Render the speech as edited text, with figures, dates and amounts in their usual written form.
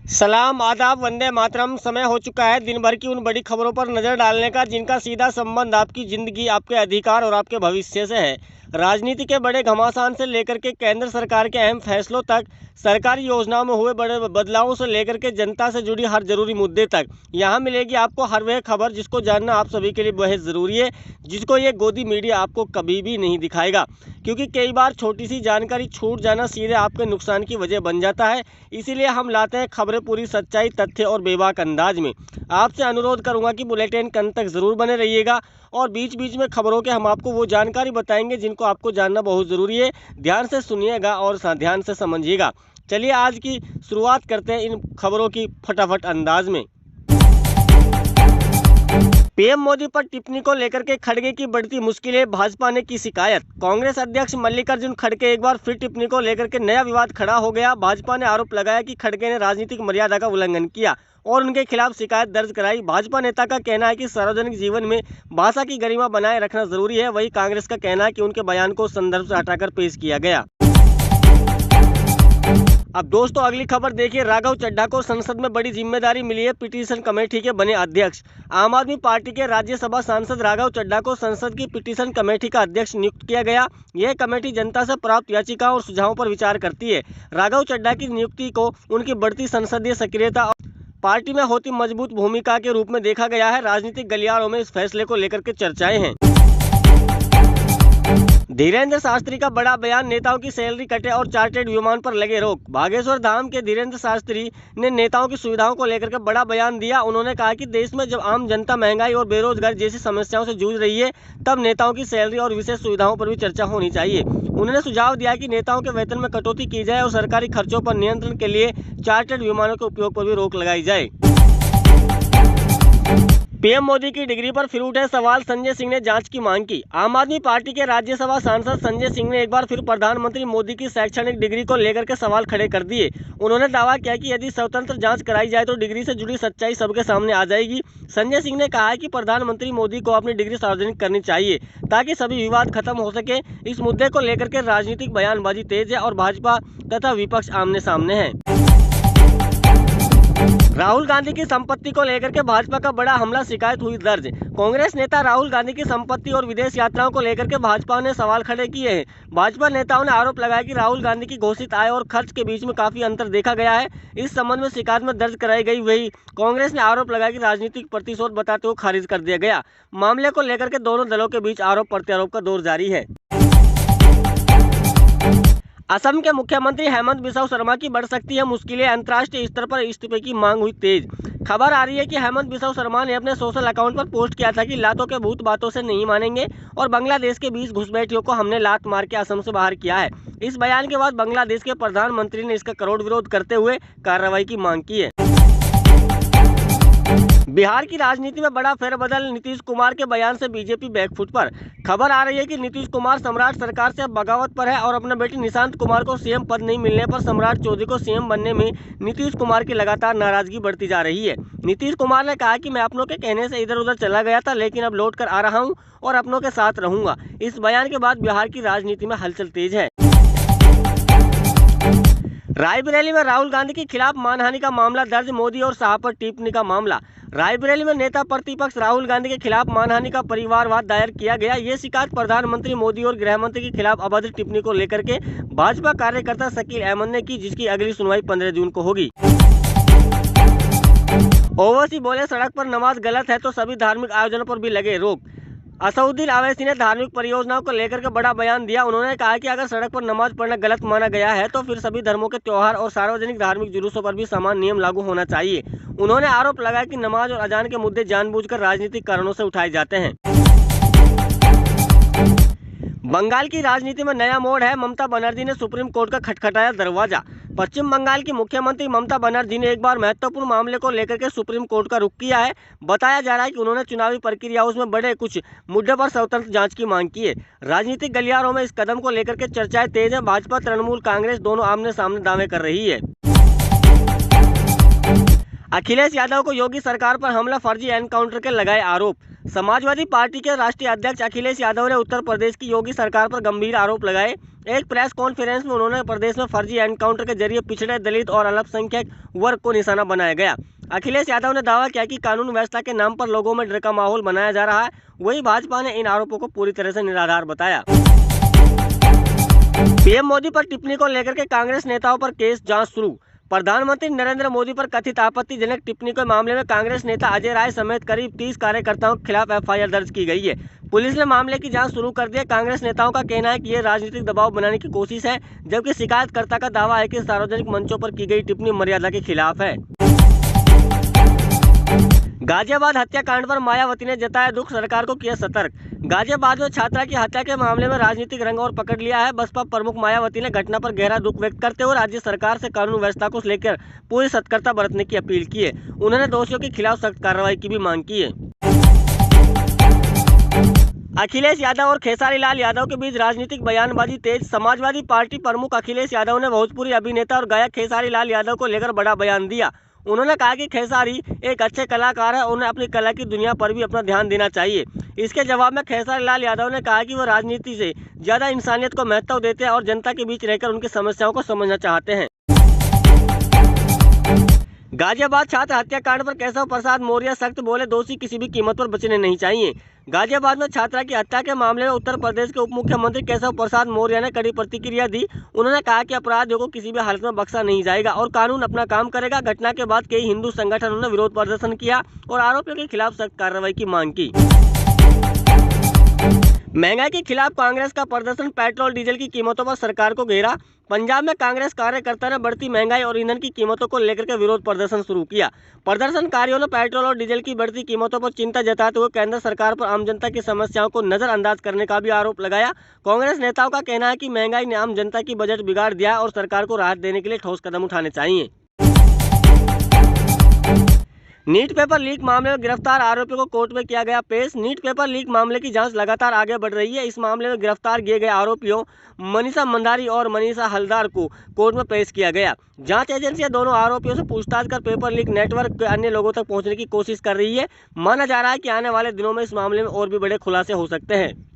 सलाम आदाब वंदे मातरम। समय हो चुका है दिन भर की उन बड़ी खबरों पर नजर डालने का जिनका सीधा संबंध आपकी जिंदगी, आपके अधिकार और आपके भविष्य से है। राजनीति के बड़े घमासान से लेकर के केंद्र सरकार के अहम फैसलों तक, सरकारी योजनाओं में हुए बड़े बदलावों से लेकर के जनता से जुड़ी हर जरूरी मुद्दे तक, यहाँ मिलेगी आपको हर वह खबर जिसको जानना आप सभी के लिए बेहद ज़रूरी है, जिसको ये गोदी मीडिया आपको कभी भी नहीं दिखाएगा। क्योंकि कई बार छोटी सी जानकारी छूट जाना सीधे आपके नुकसान की वजह बन जाता है। इसीलिए हम लाते हैं खबरें पूरी सच्चाई, तथ्य और बेबाक अंदाज में। आपसे अनुरोध करूंगा कि बुलेटिन के अंत तक जरूर बने रहिएगा और बीच बीच में खबरों के हम आपको वो जानकारी बताएंगे जिनको आपको जानना बहुत ज़रूरी है। ध्यान से सुनिएगा और ध्यान से समझिएगा। चलिए आज की शुरुआत करते हैं इन खबरों की फटाफट अंदाज में। पीएम मोदी पर टिप्पणी को लेकर के खड़गे की बढ़ती मुश्किलें, भाजपा ने की शिकायत। कांग्रेस अध्यक्ष मल्लिकार्जुन खड़गे एक बार फिर टिप्पणी को लेकर के नया विवाद खड़ा हो गया। भाजपा ने आरोप लगाया कि खड़गे ने राजनीतिक मर्यादा का उल्लंघन किया और उनके खिलाफ शिकायत दर्ज कराई। भाजपा नेता का कहना है कि सार्वजनिक जीवन में भाषा की गरिमा बनाए रखना जरूरी है। वहीं कांग्रेस का कहना है कि उनके बयान को संदर्भ से हटाकर पेश किया गया। अब दोस्तों अगली खबर देखिए। राघव चड्ढा को संसद में बड़ी जिम्मेदारी मिली है, पिटीशन कमेटी के बने अध्यक्ष। आम आदमी पार्टी के राज्यसभा सांसद राघव चड्ढा को संसद की पिटीशन कमेटी का अध्यक्ष नियुक्त किया गया। यह कमेटी जनता से प्राप्त याचिकाओं और सुझावों पर विचार करती है। राघव चड्ढा की नियुक्ति को उनकी बढ़ती संसदीय सक्रियता और पार्टी में होती मजबूत भूमिका के रूप में देखा गया है। राजनीतिक गलियारों में इस फैसले को लेकर के चर्चाएं हैं। धीरेन्द्र शास्त्री का बड़ा बयान, नेताओं की सैलरी कटे और चार्टर्ड विमान पर लगे रोक। बागेश्वर धाम के धीरेन्द्र शास्त्री ने नेताओं की सुविधाओं को लेकर के बड़ा बयान दिया। उन्होंने कहा कि देश में जब आम जनता महंगाई और बेरोजगारी जैसी समस्याओं से जूझ रही है, तब नेताओं की सैलरी और विशेष सुविधाओं पर भी चर्चा होनी चाहिए। उन्होंने सुझाव दिया कि नेताओं के वेतन में कटौती की जाए और सरकारी खर्चों पर नियंत्रण के लिए चार्टर्ड विमानों के उपयोग पर भी रोक लगाई जाए। पीएम मोदी की डिग्री पर फिर उठे सवाल, संजय सिंह ने जांच की मांग की। आम आदमी पार्टी के राज्यसभा सांसद संजय सिंह ने एक बार फिर प्रधानमंत्री मोदी की शैक्षणिक डिग्री को लेकर के सवाल खड़े कर दिए। उन्होंने दावा किया कि यदि स्वतंत्र जांच कराई जाए तो डिग्री से जुड़ी सच्चाई सबके सामने आ जाएगी। संजय सिंह ने कहा है कि प्रधानमंत्री मोदी को अपनी डिग्री सार्वजनिक करनी चाहिए ताकि सभी विवाद खत्म हो सके। इस मुद्दे को लेकर के राजनीतिक बयानबाजी तेज है और भाजपा तथा विपक्ष आमने सामने है। राहुल गांधी की संपत्ति को लेकर के भाजपा का बड़ा हमला, शिकायत हुई दर्ज। कांग्रेस नेता राहुल गांधी की संपत्ति और विदेश यात्राओं को लेकर के भाजपा ने सवाल खड़े किए हैं। भाजपा नेताओं ने आरोप लगाया कि राहुल गांधी की घोषित आय और खर्च के बीच में काफी अंतर देखा गया है। इस संबंध में शिकायत में दर्ज कराई गई। वही कांग्रेस ने आरोप लगाया कि राजनीतिक प्रतिशोध बताते हुए खारिज कर दिया गया। मामले को लेकर के दोनों दलों के बीच आरोप प्रत्यारोप का दौर जारी है। असम के मुख्यमंत्री हेमंत बिस्वा शर्मा की बढ़ सकती है मुश्किलें, अंतर्राष्ट्रीय स्तर पर इस्तीफे की मांग हुई तेज। खबर आ रही है कि हेमंत बिस्वा शर्मा ने अपने सोशल अकाउंट पर पोस्ट किया था कि लातों के भूत बातों से नहीं मानेंगे और बांग्लादेश के 20 घुसपैठियों को हमने लात मार के असम से बाहर किया है। इस बयान के बाद बांग्लादेश के प्रधानमंत्री ने इसका करोड़ विरोध करते हुए कार्रवाई की मांग की है। बिहार की राजनीति में बड़ा फेरबदल, नीतीश कुमार के बयान से बीजेपी बैकफुट पर। खबर आ रही है कि नीतीश कुमार सम्राट सरकार से बगावत पर है और अपने बेटे निशांत कुमार को सीएम पद नहीं मिलने पर सम्राट चौधरी को सीएम बनने में नीतीश कुमार की लगातार नाराजगी बढ़ती जा रही है। नीतीश कुमार ने कहा कि मैं अपनों के कहने से इधर उधर चला गया था, लेकिन अब लौट कर आ रहा हूं और अपनों के साथ रहूंगा। इस बयान के बाद बिहार की राजनीति में हलचल तेज है। रायबरेली में राहुल गांधी के खिलाफ मानहानि का मामला दर्ज, मोदी और शाह पर टिप्पणी का मामला। रायबरेली में नेता प्रतिपक्ष राहुल गांधी के खिलाफ मानहानि का परिवारवाद दायर किया गया। ये शिकायत प्रधानमंत्री मोदी और गृह मंत्री के खिलाफ अभद्र टिप्पणी को लेकर के भाजपा कार्यकर्ता शकील अहमद ने की, जिसकी अगली सुनवाई 15 जून को होगी। ओवैसी बोले सड़क पर नमाज गलत है तो सभी धार्मिक आयोजनों पर भी लगे रोक। असदुद्दीन ओवैसी ने धार्मिक परियोजनाओं को लेकर के बड़ा बयान दिया। उन्होंने कहा कि अगर सड़क पर नमाज पढ़ना गलत माना गया है तो फिर सभी धर्मों के त्योहार और सार्वजनिक धार्मिक जुलूसों पर भी समान नियम लागू होना चाहिए। उन्होंने आरोप लगाया कि नमाज और अजान के मुद्दे जानबूझकर राजनीतिक कारणों से उठाए जाते हैं। बंगाल की राजनीति में नया मोड़ है, ममता बनर्जी ने सुप्रीम कोर्ट का खटखटाया दरवाजा। पश्चिम बंगाल की मुख्यमंत्री ममता बनर्जी ने एक बार महत्वपूर्ण मामले को लेकर के सुप्रीम कोर्ट का रुख किया है। बताया जा रहा है कि उन्होंने चुनावी प्रक्रिया में बड़े कुछ मुद्दे पर स्वतंत्र जांच की मांग की है। राजनीतिक गलियारों में इस कदम को लेकर के चर्चाएं तेज है। भाजपा, तृणमूल कांग्रेस दोनों आमने सामने दावे कर रही है। अखिलेश यादव को योगी सरकार पर हमला, फर्जी एनकाउंटर के लगाए आरोप। समाजवादी पार्टी के राष्ट्रीय अध्यक्ष अखिलेश यादव ने उत्तर प्रदेश की योगी सरकार पर गंभीर आरोप लगाए। एक प्रेस कॉन्फ्रेंस में उन्होंने प्रदेश में फर्जी एनकाउंटर के जरिए पिछड़े, दलित और अल्पसंख्यक वर्ग को निशाना बनाया गया। अखिलेश यादव ने दावा किया कि कानून व्यवस्था के नाम पर लोगों में डर का माहौल बनाया जा रहा है। वहीं भाजपा ने इन आरोपों को पूरी तरह से निराधार बताया। पीएम मोदी पर टिप्पणी को लेकर के कांग्रेस नेताओं पर केस जांच शुरू। प्रधानमंत्री नरेंद्र मोदी पर कथित आपत्तिजनक टिप्पणी के मामले में कांग्रेस नेता अजय राय समेत करीब 30 कार्यकर्ताओं के खिलाफ एफआईआर दर्ज की गई है। पुलिस ने मामले की जांच शुरू कर दी है। कांग्रेस नेताओं का कहना है कि ये राजनीतिक दबाव बनाने की कोशिश है, जबकि शिकायतकर्ता का दावा है कि सार्वजनिक मंचों पर की गई टिप्पणी मर्यादा के खिलाफ है। गाजियाबाद हत्याकांड पर मायावती ने जताया दुख, सरकार को किया सतर्क। गाजियाबाद में छात्रा की हत्या के मामले में राजनीतिक रंग और पकड़ लिया है। बसपा प्रमुख मायावती ने घटना पर गहरा दुख व्यक्त करते हुए राज्य सरकार से कानून व्यवस्था को लेकर पूरी सतर्कता बरतने की अपील की है। उन्होंने दोषियों के खिलाफ सख्त कार्रवाई की भी मांग की है। अखिलेश यादव और खेसारी लाल यादव के बीच राजनीतिक बयानबाजी तेज। समाजवादी पार्टी प्रमुख अखिलेश यादव ने भोजपुरी अभिनेता और गायक खेसारी लाल यादव को लेकर बड़ा बयान दिया। उन्होंने कहा कि खेसारी एक अच्छे कलाकार है, उन्हें अपनी कला की दुनिया पर भी अपना ध्यान देना चाहिए। इसके जवाब में खेसारी लाल यादव ने कहा कि वो राजनीति से ज्यादा इंसानियत को महत्व देते हैं और जनता के बीच रहकर उनकी समस्याओं को समझना चाहते हैं। गाजियाबाद छात्र हत्याकांड पर केशव प्रसाद मौर्य सख्त बोले, दोषी किसी भी कीमत पर बचने नहीं चाहिए। गाजियाबाद में छात्रा की हत्या के मामले में उत्तर प्रदेश के उप मुख्यमंत्री केशव प्रसाद मौर्य ने कड़ी प्रतिक्रिया दी। उन्होंने कहा कि अपराधियों को किसी भी हालत में बख्शा नहीं जाएगा और कानून अपना काम करेगा। घटना के बाद कई हिंदू संगठनों ने विरोध प्रदर्शन किया और आरोपियों के खिलाफ सख्त कार्रवाई की मांग की। महंगाई के खिलाफ कांग्रेस का प्रदर्शन, पेट्रोल डीजल की कीमतों पर सरकार को घेरा। पंजाब में कांग्रेस कार्यकर्ता ने बढ़ती महंगाई और ईंधन की कीमतों को लेकर के विरोध प्रदर्शन शुरू किया। प्रदर्शनकारियों ने पेट्रोल और डीजल की बढ़ती कीमतों पर चिंता जताते हुए केंद्र सरकार पर आम जनता की समस्याओं को नजरअंदाज करने का भी आरोप लगाया। कांग्रेस नेताओं का कहना है कि महंगाई ने आम जनता की बजट बिगाड़ दिया और सरकार को राहत देने के लिए ठोस कदम उठाने चाहिए। नीट पेपर लीक मामले में गिरफ्तार आरोपियों को कोर्ट में किया गया पेश। नीट पेपर लीक मामले की जांच लगातार आगे बढ़ रही है। इस मामले में गिरफ्तार किए गए आरोपियों मनीषा मंदारी और मनीषा हलदार को कोर्ट में पेश किया गया। जांच एजेंसी दोनों आरोपियों से पूछताछ कर पेपर लीक नेटवर्क के अन्य लोगों तक पहुंचने की कोशिश कर रही है। माना जा रहा है कि आने वाले दिनों में इस मामले में और भी बड़े खुलासे हो सकते हैं।